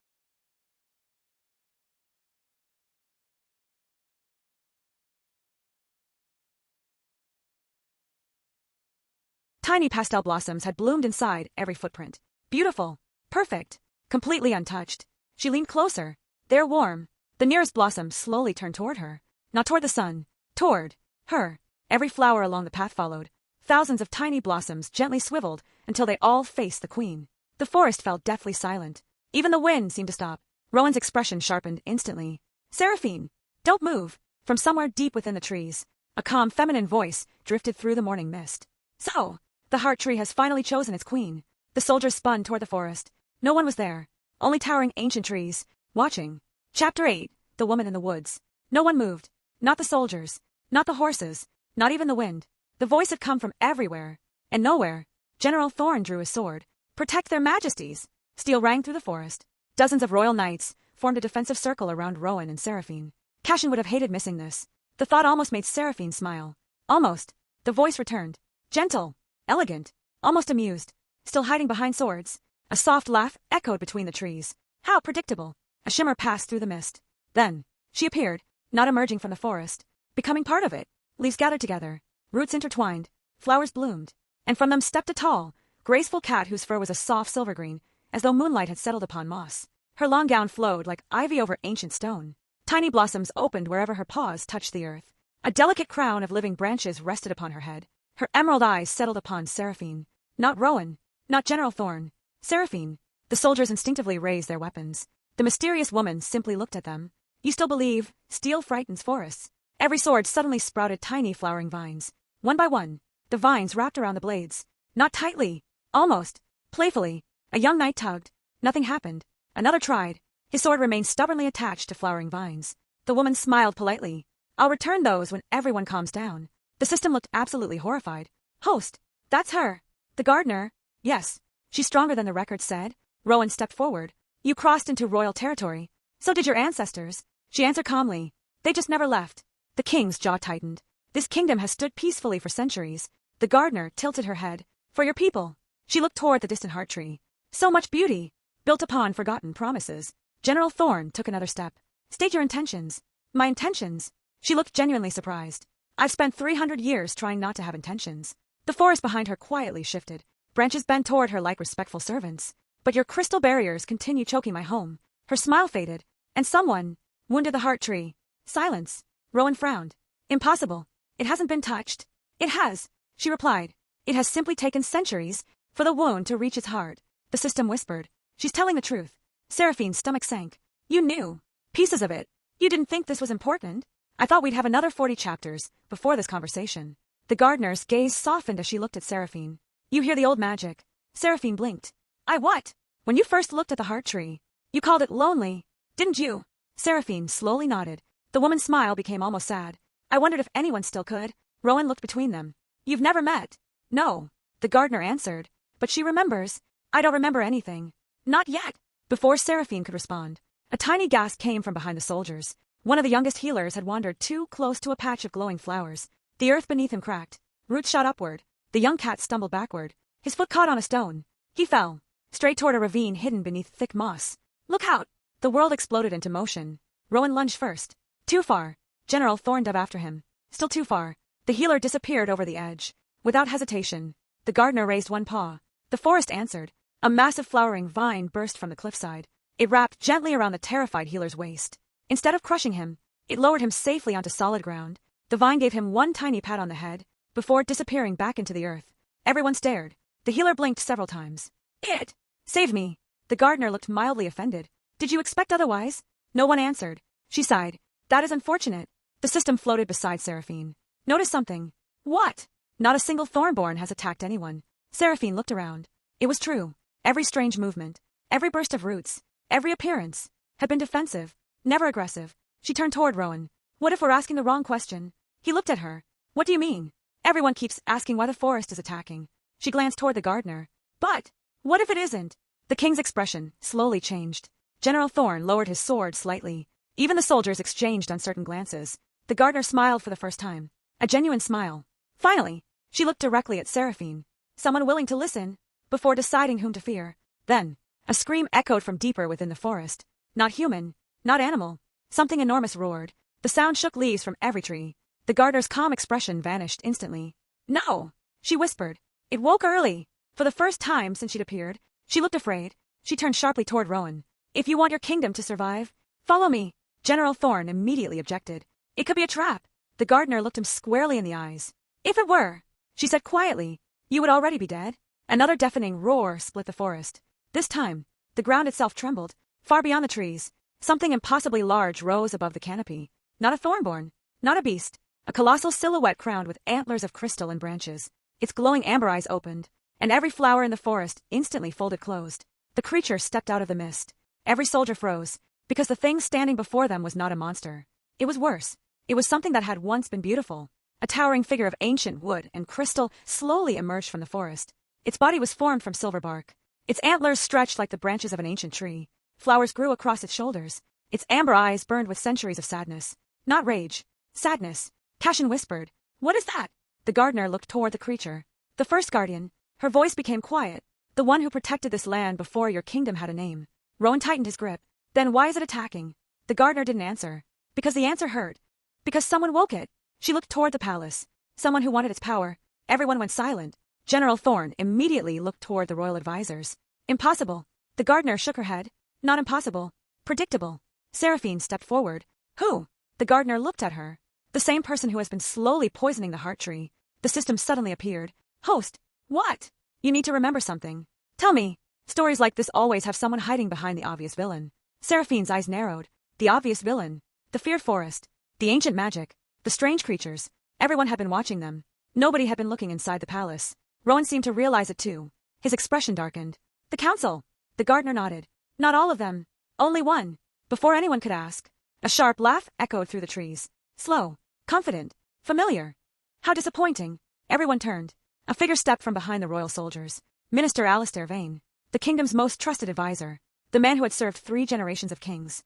Tiny pastel blossoms had bloomed inside every footprint. Beautiful. Perfect. Completely untouched. She leaned closer. They're warm. The nearest blossom slowly turned toward her. Not toward the sun. Toward her. Every flower along the path followed. Thousands of tiny blossoms gently swiveled until they all faced the queen. The forest fell deathly silent. Even the wind seemed to stop. Rowan's expression sharpened instantly. Seraphine! Don't move! From somewhere deep within the trees, a calm feminine voice drifted through the morning mist. So, the heart tree has finally chosen its queen. The soldiers spun toward the forest. No one was there. Only towering ancient trees, watching. Chapter 8, The Woman in the Woods. No one moved. Not the soldiers. Not the horses. Not even the wind. The voice had come from everywhere. And nowhere. General Thorne drew his sword. Protect their majesties. Steel rang through the forest. Dozens of royal knights formed a defensive circle around Rowan and Seraphine. Cashin would have hated missing this. The thought almost made Seraphine smile. Almost. The voice returned. Gentle. Elegant. Almost amused. Still hiding behind swords. A soft laugh echoed between the trees. How predictable. A shimmer passed through the mist. Then, she appeared, not emerging from the forest, becoming part of it. Leaves gathered together. Roots intertwined. Flowers bloomed. And from them stepped a tall, graceful cat whose fur was a soft silver green, as though moonlight had settled upon moss. Her long gown flowed like ivy over ancient stone. Tiny blossoms opened wherever her paws touched the earth. A delicate crown of living branches rested upon her head. Her emerald eyes settled upon Seraphine. Not Rowan. Not General Thorne. Seraphine. The soldiers instinctively raised their weapons. The mysterious woman simply looked at them. You still believe steel frightens forests. Every sword suddenly sprouted tiny flowering vines. One by one, the vines wrapped around the blades. Not tightly. Almost. Playfully. A young knight tugged. Nothing happened. Another tried. His sword remained stubbornly attached to flowering vines. The woman smiled politely. I'll return those when everyone calms down. The system looked absolutely horrified. Host. That's her. The gardener. Yes. She's stronger than the record said. Rowan stepped forward. You crossed into royal territory. So did your ancestors. She answered calmly. They just never left. The king's jaw tightened. This kingdom has stood peacefully for centuries. The gardener tilted her head. For your people. She looked toward the distant heart tree. So much beauty. Built upon forgotten promises. General Thorne took another step. State your intentions. My intentions? She looked genuinely surprised. I've spent 300 years trying not to have intentions. The forest behind her quietly shifted. Branches bent toward her like respectful servants. But your crystal barriers continue choking my home. Her smile faded. And someone wounded the heart tree. Silence. Rowan frowned. Impossible. It hasn't been touched. It has, she replied. It has simply taken centuries for the wound to reach its heart. The system whispered. She's telling the truth. Seraphine's stomach sank. You knew. Pieces of it. You didn't think this was important? I thought we'd have another 40 chapters before this conversation. The gardener's gaze softened as she looked at Seraphine. You hear the old magic. Seraphine blinked. I what? When you first looked at the heart tree, you called it lonely, didn't you? Seraphine slowly nodded. The woman's smile became almost sad. I wondered if anyone still could. Rowan looked between them. You've never met? No. The gardener answered. But she remembers. I don't remember anything. Not yet. Before Seraphine could respond, a tiny gasp came from behind the soldiers. One of the youngest healers had wandered too close to a patch of glowing flowers. The earth beneath him cracked. Roots shot upward. The young cat stumbled backward. His foot caught on a stone. He fell, straight toward a ravine hidden beneath thick moss. Look out! The world exploded into motion. Rowan lunged first. Too far. General Thorn dove after him. Still too far. The healer disappeared over the edge. Without hesitation, the gardener raised one paw. The forest answered. A massive flowering vine burst from the cliffside. It wrapped gently around the terrified healer's waist. Instead of crushing him, it lowered him safely onto solid ground. The vine gave him one tiny pat on the head, before disappearing back into the earth. Everyone stared. The healer blinked several times. It saved me. The gardener looked mildly offended. Did you expect otherwise? No one answered. She sighed. That is unfortunate. The system floated beside Seraphine. Notice something. What? Not a single Thornborn has attacked anyone. Seraphine looked around. It was true. Every strange movement, every burst of roots, every appearance, had been defensive, never aggressive. She turned toward Rowan. What if we're asking the wrong question? He looked at her. What do you mean? Everyone keeps asking why the forest is attacking. She glanced toward the gardener. But, what if it isn't? The king's expression slowly changed. General Thorn lowered his sword slightly. Even the soldiers exchanged uncertain glances. The gardener smiled for the first time. A genuine smile. Finally, she looked directly at Seraphine. Someone willing to listen, before deciding whom to fear. Then, a scream echoed from deeper within the forest. Not human, not animal. Something enormous roared. The sound shook leaves from every tree. The gardener's calm expression vanished instantly. No, she whispered. It woke early. For the first time since she'd appeared, she looked afraid. She turned sharply toward Rowan. If you want your kingdom to survive, follow me. General Thorn immediately objected. It could be a trap. The gardener looked him squarely in the eyes. If it were, she said quietly, you would already be dead. Another deafening roar split the forest. This time, the ground itself trembled. Far beyond the trees, something impossibly large rose above the canopy. Not a Thornborn, not a beast, a colossal silhouette crowned with antlers of crystal and branches. Its glowing amber eyes opened, and every flower in the forest instantly folded closed. The creature stepped out of the mist. Every soldier froze, because the thing standing before them was not a monster. It was worse. It was something that had once been beautiful. A towering figure of ancient wood and crystal slowly emerged from the forest. Its body was formed from silver bark. Its antlers stretched like the branches of an ancient tree. Flowers grew across its shoulders. Its amber eyes burned with centuries of sadness. Not rage. Sadness. Cashin whispered. What is that? The gardener looked toward the creature. The first guardian. Her voice became quiet. The one who protected this land before your kingdom had a name. Rowan tightened his grip. Then why is it attacking? The gardener didn't answer. Because the answer hurt. Because someone woke it. She looked toward the palace. Someone who wanted its power. Everyone went silent. General Thorn immediately looked toward the royal advisors. Impossible. The gardener shook her head. Not impossible. Predictable. Seraphine stepped forward. Who? The gardener looked at her. The same person who has been slowly poisoning the heart tree. The system suddenly appeared. Host. What? You need to remember something. Tell me. Stories like this always have someone hiding behind the obvious villain. Seraphine's eyes narrowed. The obvious villain. The feared forest. The ancient magic. The strange creatures. Everyone had been watching them. Nobody had been looking inside the palace. Rowan seemed to realize it too. His expression darkened. The council. The gardener nodded. Not all of them. Only one. Before anyone could ask, a sharp laugh echoed through the trees. Slow. Confident. Familiar. How disappointing. Everyone turned. A figure stepped from behind the royal soldiers. Minister Alistair Vane. The kingdom's most trusted advisor. The man who had served 3 generations of kings.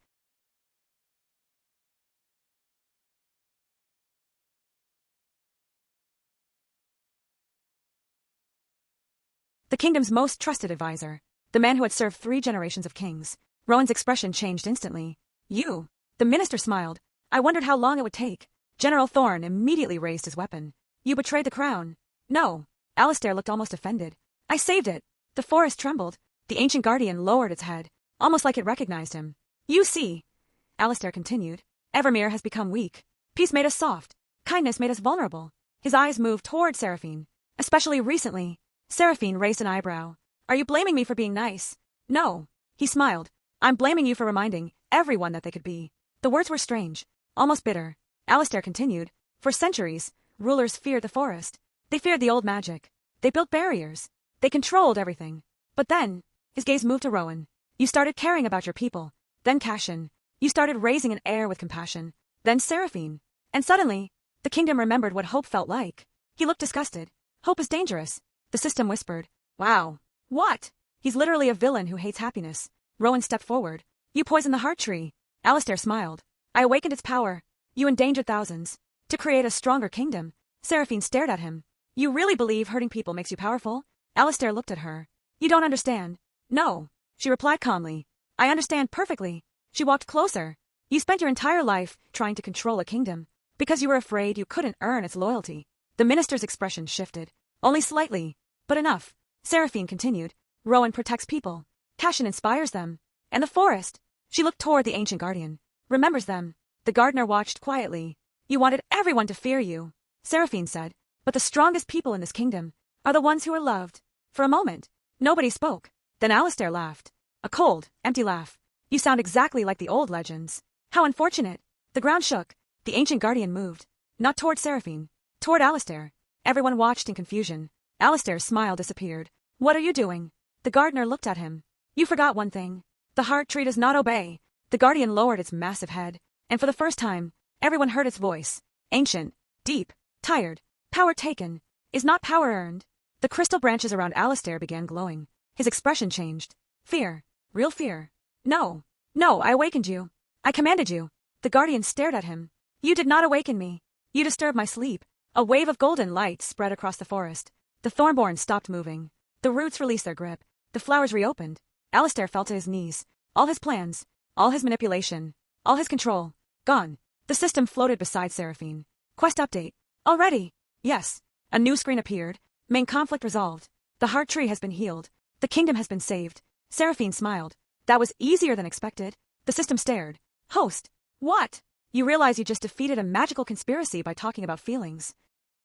The kingdom's most trusted advisor. The man who had served 3 generations of kings. Rowan's expression changed instantly. You. The minister smiled. I wondered how long it would take. General Thorn immediately raised his weapon. You betrayed the crown. No. Alistair looked almost offended. I saved it. The forest trembled. The ancient guardian lowered its head, almost like it recognized him. You see, Alistair continued, Evermere has become weak. Peace made us soft. Kindness made us vulnerable. His eyes moved toward Seraphine. Especially recently. Seraphine raised an eyebrow. Are you blaming me for being nice? No. He smiled. I'm blaming you for reminding everyone that they could be. The words were strange, almost bitter. Alistair continued. For centuries, rulers feared the forest. They feared the old magic. They built barriers. They controlled everything. But then, his gaze moved to Rowan. You started caring about your people. Then Cashin. You started raising an heir with compassion. Then Seraphine. And suddenly, the kingdom remembered what hope felt like. He looked disgusted. Hope is dangerous. The system whispered. Wow. What? He's literally a villain who hates happiness. Rowan stepped forward. You poisoned the heart tree. Alistair smiled. I awakened its power. You endangered thousands. To create a stronger kingdom. Seraphine stared at him. You really believe hurting people makes you powerful? Alistair looked at her. You don't understand. No, she replied calmly. I understand perfectly. She walked closer. You spent your entire life trying to control a kingdom because you were afraid you couldn't earn its loyalty. The minister's expression shifted. Only slightly, but enough. Seraphine continued. Rowan protects people. Cashin inspires them. And the forest. She looked toward the ancient guardian. Remembers them. The gardener watched quietly. You wanted everyone to fear you, Seraphine said. But the strongest people in this kingdom are the ones who are loved. For a moment, nobody spoke. Then Alistair laughed. A cold, empty laugh. You sound exactly like the old legends. How unfortunate. The ground shook. The ancient guardian moved. Not toward Seraphine. Toward Alistair. Everyone watched in confusion. Alistair's smile disappeared. What are you doing? The gardener looked at him. You forgot one thing. The heart tree does not obey. The guardian lowered its massive head. And for the first time, everyone heard its voice. Ancient. Deep. Tired. Power taken. Is not power earned. The crystal branches around Alistair began glowing. His expression changed. Fear. Real fear. No. No, I awakened you. I commanded you. The guardian stared at him. You did not awaken me. You disturbed my sleep. A wave of golden light spread across the forest. The thornborn stopped moving. The roots released their grip. The flowers reopened. Alistair fell to his knees. All his plans, all his manipulation, all his control, gone. The system floated beside Seraphine. Quest update. Already. Yes. A new screen appeared. Main conflict resolved. The heart tree has been healed. The kingdom has been saved. Seraphine smiled. That was easier than expected. The system stared. Host. What? You realize you just defeated a magical conspiracy by talking about feelings.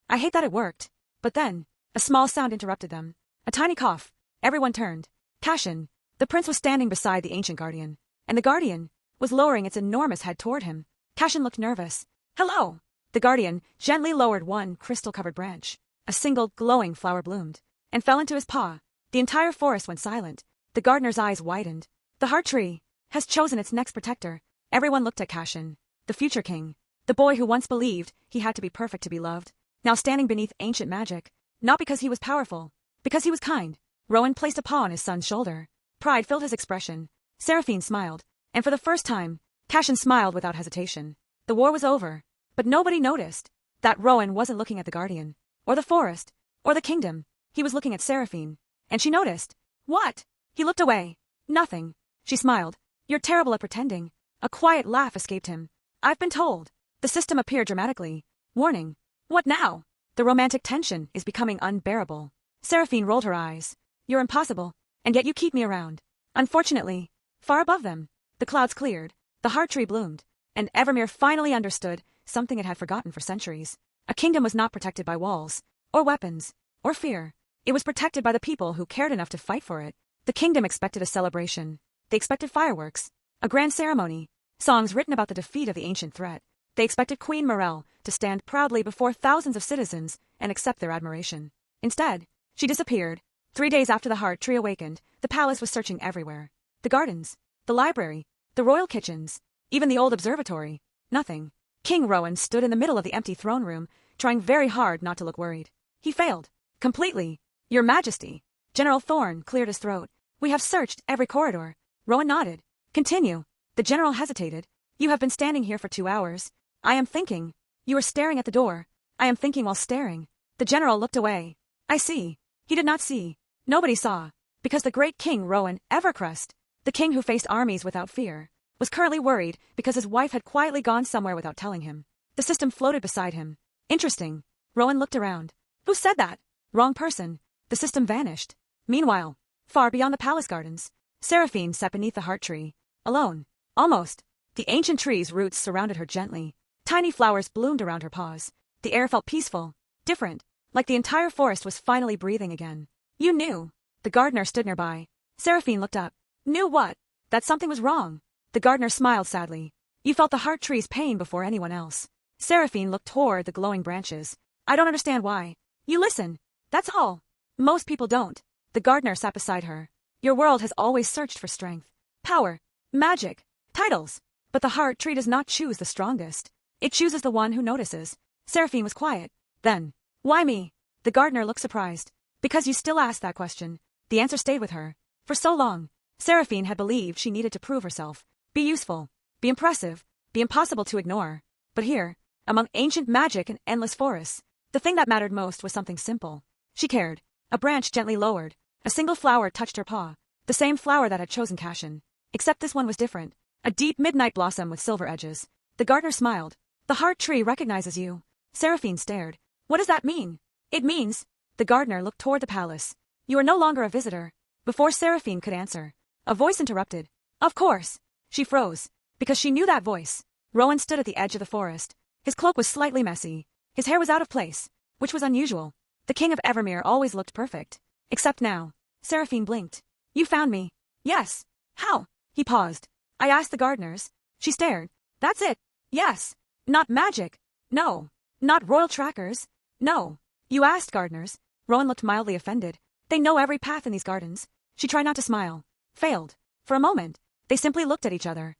I hate that it worked. But then, a small sound interrupted them. A tiny cough. Everyone turned. Cashin. The prince was standing beside the ancient guardian. And the guardian was lowering its enormous head toward him. Cashin looked nervous. Hello. The guardian gently lowered one crystal-covered branch. A single glowing flower bloomed and fell into his paw. The entire forest went silent. The gardener's eyes widened. The heart tree has chosen its next protector. Everyone looked at Cashin, the future king, the boy who once believed he had to be perfect to be loved, now standing beneath ancient magic, not because he was powerful, because he was kind. Rowan placed a paw on his son's shoulder. Pride filled his expression. Seraphine smiled, and for the first time, Cashin smiled without hesitation. The war was over, but nobody noticed that Rowan wasn't looking at the guardian, or the forest, or the kingdom. He was looking at Seraphine, and she noticed. What? He looked away. Nothing. She smiled. You're terrible at pretending. A quiet laugh escaped him. I've been told. The system appeared dramatically. Warning. What now? The romantic tension is becoming unbearable. Seraphine rolled her eyes. You're impossible, and yet you keep me around. Unfortunately, far above them, the clouds cleared, the heart tree bloomed, and Evermere finally understood something it had forgotten for centuries. A kingdom was not protected by walls, or weapons, or fear. It was protected by the people who cared enough to fight for it. The kingdom expected a celebration. They expected fireworks, a grand ceremony, songs written about the defeat of the ancient threat. They expected Queen Morelle to stand proudly before thousands of citizens and accept their admiration. Instead, she disappeared. 3 days after the heart tree awakened, the palace was searching everywhere. The gardens, the library, the royal kitchens, even the old observatory. Nothing. King Rowan stood in the middle of the empty throne room, trying very hard not to look worried. He failed. Completely. Your Majesty. General Thorne cleared his throat. We have searched every corridor. Rowan nodded. Continue. The general hesitated. You have been standing here for 2 hours. I am thinking. You are staring at the door. I am thinking while staring. The general looked away. I see. He did not see. Nobody saw. Because the great King Rowan Evercrest, the king who faced armies without fear, was currently worried because his wife had quietly gone somewhere without telling him. The system floated beside him. Interesting. Rowan looked around. Who said that? Wrong person. The system vanished. Meanwhile, far beyond the palace gardens, Seraphine sat beneath the heart tree, alone. Almost. The ancient tree's roots surrounded her gently. Tiny flowers bloomed around her paws. The air felt peaceful, different, like the entire forest was finally breathing again. You knew. The gardener stood nearby. Seraphine looked up. Knew what? That something was wrong. The gardener smiled sadly. You felt the heart tree's pain before anyone else. Seraphine looked toward the glowing branches. I don't understand why. You listen. That's all. Most people don't. The gardener sat beside her. Your world has always searched for strength, power, magic, titles. But the heart tree does not choose the strongest. It chooses the one who notices. Seraphine was quiet. Then, why me? The gardener looked surprised. Because you still ask that question. The answer stayed with her. For so long. Seraphine had believed she needed to prove herself, be useful, be impressive, be impossible to ignore. But here, among ancient magic and endless forests, the thing that mattered most was something simple. She cared. A branch gently lowered. A single flower touched her paw. The same flower that had chosen Cashin. Except this one was different. A deep midnight blossom with silver edges. The gardener smiled. The heart tree recognizes you. Seraphine stared. What does that mean? It means. The gardener looked toward the palace. You are no longer a visitor. Before Seraphine could answer, a voice interrupted. Of course. She froze. Because she knew that voice. Rowan stood at the edge of the forest. His cloak was slightly messy. His hair was out of place, which was unusual. The king of Evermere always looked perfect. Except now. Seraphine blinked. You found me. Yes. How? He paused. I asked the gardeners. She stared. That's it. Yes. Not magic. No. Not royal trackers. No. You asked gardeners. Rowan looked mildly offended. They know every path in these gardens. She tried not to smile. Failed. For a moment, they simply looked at each other.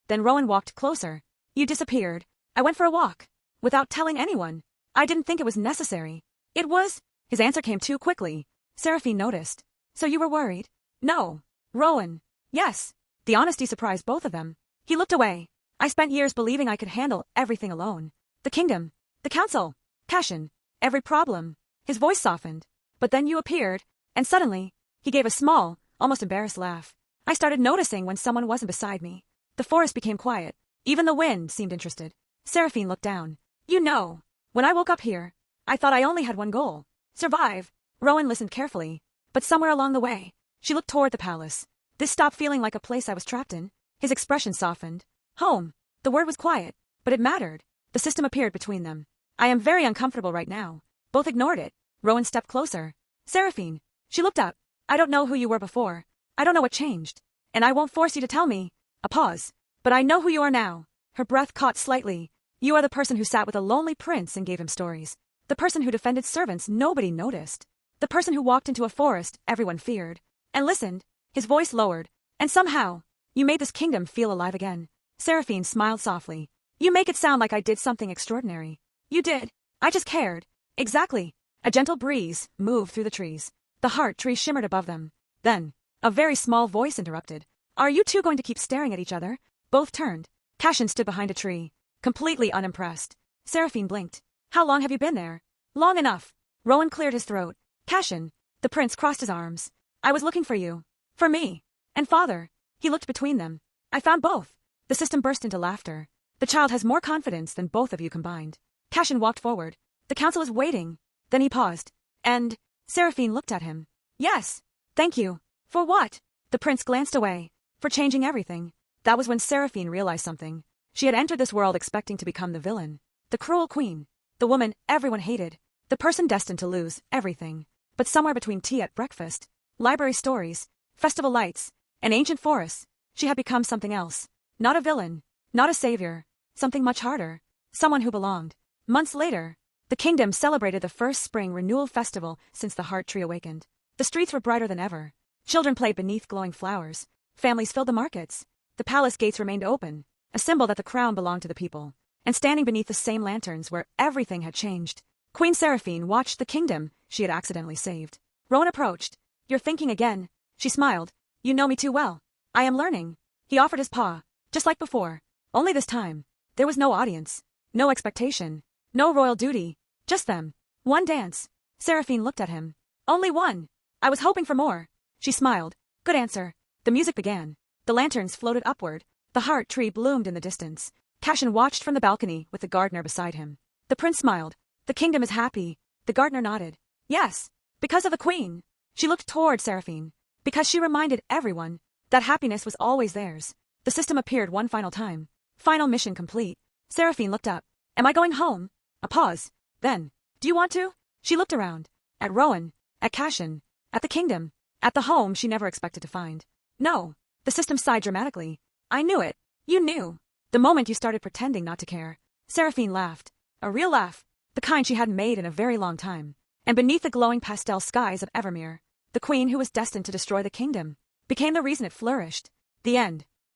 Then Rowan walked closer. You disappeared. I went for a walk. Without telling anyone. I didn't think it was necessary. It was. His answer came too quickly. Seraphine noticed. So you were worried? No. Rowan. Yes. The honesty surprised both of them. He looked away. I spent years believing I could handle everything alone. The kingdom. The council. Cashin. Every problem. His voice softened. But then you appeared, and suddenly, he gave a small, almost embarrassed laugh. I started noticing when someone wasn't beside me. The forest became quiet. Even the wind seemed interested. Seraphine looked down. You know, when I woke up here, I thought I only had one goal. Survive. Rowan listened carefully. But somewhere along the way, she looked toward the palace. This stopped feeling like a place I was trapped in. His expression softened. Home. The word was quiet, but it mattered. The system appeared between them. I am very uncomfortable right now. Both ignored it. Rowan stepped closer. Seraphine. She looked up. I don't know who you were before. I don't know what changed. And I won't force you to tell me. A pause. But I know who you are now. Her breath caught slightly. You are the person who sat with a lonely prince and gave him stories. The person who defended servants nobody noticed. The person who walked into a forest everyone feared. And listened. His voice lowered. And somehow, you made this kingdom feel alive again. Seraphine smiled softly. You make it sound like I did something extraordinary. You did. I just cared. Exactly. A gentle breeze moved through the trees. The heart tree shimmered above them. Then, a very small voice interrupted. Are you two going to keep staring at each other? Both turned. Cashin stood behind a tree, completely unimpressed. Seraphine blinked. How long have you been there? Long enough. Rowan cleared his throat. Cashin. The prince crossed his arms. I was looking for you. For me. And father. He looked between them. I found both. The system burst into laughter. The child has more confidence than both of you combined. Cashin walked forward. The council is waiting. Then he paused. And Seraphine looked at him. Yes. Thank you. For what? The prince glanced away. For changing everything. That was when Seraphine realized something. She had entered this world expecting to become the villain. The cruel queen. The woman everyone hated. The person destined to lose everything. But somewhere between tea at breakfast, library stories, festival lights, and ancient forests, she had become something else. Not a villain. Not a savior. Something much harder. Someone who belonged. Months later, the kingdom celebrated the first spring renewal festival since the heart tree awakened. The streets were brighter than ever. Children played beneath glowing flowers. Families filled the markets. The palace gates remained open, a symbol that the crown belonged to the people. And standing beneath the same lanterns where everything had changed, Queen Seraphine watched the kingdom she had accidentally saved. Rowan approached. You're thinking again. She smiled. You know me too well. I am learning. He offered his paw, just like before. Only this time, there was no audience, no expectation, no royal duty, just them. One dance. Seraphine looked at him. Only one. I was hoping for more. She smiled. Good answer. The music began. The lanterns floated upward. The heart tree bloomed in the distance. Cashin watched from the balcony with the gardener beside him. The prince smiled. The kingdom is happy. The gardener nodded. Yes. Because of the queen. She looked toward Seraphine. Because she reminded everyone that happiness was always theirs. The system appeared one final time. Final mission complete. Seraphine looked up. Am I going home? A pause. Then, do you want to? She looked around. At Rowan. At Cashin. At the kingdom. At the home she never expected to find. No. The system sighed dramatically. I knew it. You knew. The moment you started pretending not to care. Seraphine laughed. A real laugh. The kind she hadn't made in a very long time. And beneath the glowing pastel skies of Evermere, the queen who was destined to destroy the kingdom became the reason it flourished. The end.